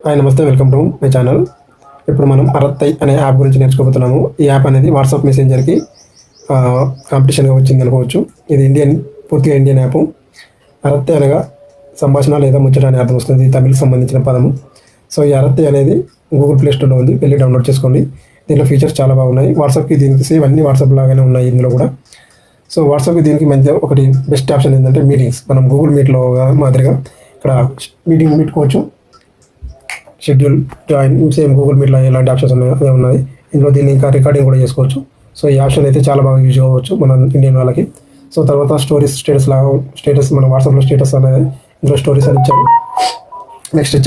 Hi నమస్తే, welcome to my channel. ఇప్పుడు మనం అరత్తై అనే యాప్ గురించి నేర్చుకోబోతున్నాము. ఈ యాప్ అనేది వాట్సాప్ మెసెంజర్కి కాంపిటీషన్గా వచ్చింది అనుకోవచ్చు. ఇది పూర్తిగా ఇండియన్ యాప్. అరత్తై అనగా సంభాషణ లేదా ముచ్చట అనే అర్థం వస్తుంది. తమిళకి సంబంధించిన పదము. సో ఈ అరత్తై అనేది గూగుల్ ప్లే స్టోర్లో ఉంది, వెళ్ళి డౌన్లోడ్ చేసుకోండి. దీంట్లో ఫీచర్స్ చాలా బాగున్నాయి. వాట్సాప్కి దీనికి సేమ్ అన్ని వాట్సాప్ లాగానే ఉన్నాయి ఇందులో కూడా. సో వాట్సాప్కి దీనికి మధ్య ఒకటి బెస్ట్ ఆప్షన్ ఏంటంటే మీటింగ్స్. మనం గూగుల్ మీట్లో మాదిరిగా ఇక్కడ మీటింగ్ పెట్టుకోవచ్చు. షెడ్యూల్, జాయిన్, సేమ్ గూగుల్ మీట్లో ఎలాంటి ఆప్షన్స్ ఉన్నాయో అదే ఉన్నాయి. ఇందులో దీన్ని ఇంకా రికార్డింగ్ కూడా చేసుకోవచ్చు. సో ఈ ఆప్షన్ అయితే చాలా బాగా యూజ్ అవ్వచ్చు మన ఇండియన్ వాళ్ళకి. సో తర్వాత స్టేటస్ మన వాట్సాప్లో స్టేటస్ అనేది ఇందులో స్టోరీస్ అని ఇచ్చారు. నెక్స్ట్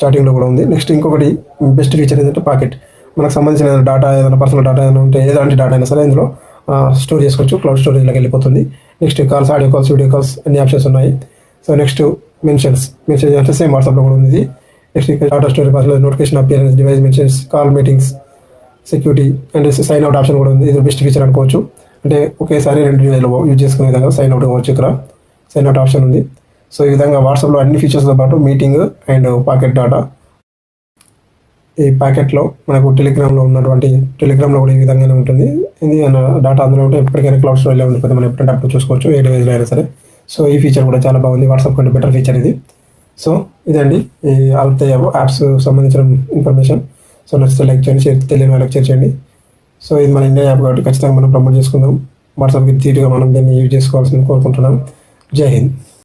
చాటింగ్లో కూడా ఉంది. నెక్స్ట్ ఇంకొకటి బెస్ట్ ఫీచర్ ఏంటంటే పాకెట్. మనకు సంబంధించిన డేటా, ఏదైనా పర్సనల్ డేటా ఏదైనా ఉంటే, ఎలాంటి డేటా అయినా సరే ఇందులో స్టోర్ చేసుకోవచ్చు. క్లౌడ్ స్టోరేజ్లోకి వెళ్ళిపోతుంది. Next calls, audio calls, video calls అన్ని ఆప్షన్స్ ఉన్నాయి. సో నెక్స్ట్ మెన్షన్స్ అంటే సేమ్ వాట్సాప్లో కూడా ఉంది. Next data story, personal notification, appearance, device mentions, call, meetings, security and sign out option కూడా ఉంది. ఇది బెస్ట్ ఫీచర్ అనుకోవచ్చు. అంటే ఒకేసారి 2 డివైస్లో యూజ్ చేసుకునే విధంగా సైన్ అవుట్ అవ్వచ్చు. ఇక్కడ సైన్ అవుట్ ఆప్షన్ ఉంది. సో ఈ విధంగా వాట్సాప్లో అన్ని ఫీచర్స్తో పాటు మీటింగ్ అండ్ పాకెట్ డేటా. ఈ ప్యాకెట్లో మనకు టెలిగ్రామ్లో కూడా ఈ విధంగానే ఉంటుంది. ఇది డేటా అందులో ఉంటే ఎప్పటికైనా క్లౌడ్ స్టోరేజ్లో ఉండిపోతే మనం ఎప్పుడంటే అప్పుడు చూసుకోవచ్చు, ఏ డివైస్లో అయినా సరే. సో ఈ ఫీచర్ కూడా చాలా బాగుంది. వాట్సాప్ కంటే బెటర్ ఫీచర్ ఇది. సో ఇదండి ఈ అరత్తై యాప్స్ సంబంధించిన ఇన్ఫర్మేషన్. సో నచ్చితే లైక్ చేయండి, తెలియని వాళ్ళకి షేర్ చేయండి. సో ఇది మన ఇండియా యాప్ కాబట్టి ఖచ్చితంగా మనం ప్రమోట్ చేసుకుందాం. వాట్సాప్కి ధీటుగా మనం దీన్ని యూజ్ చేసుకోవాల్సింది కోరుకుంటున్నాం. జై హింద్.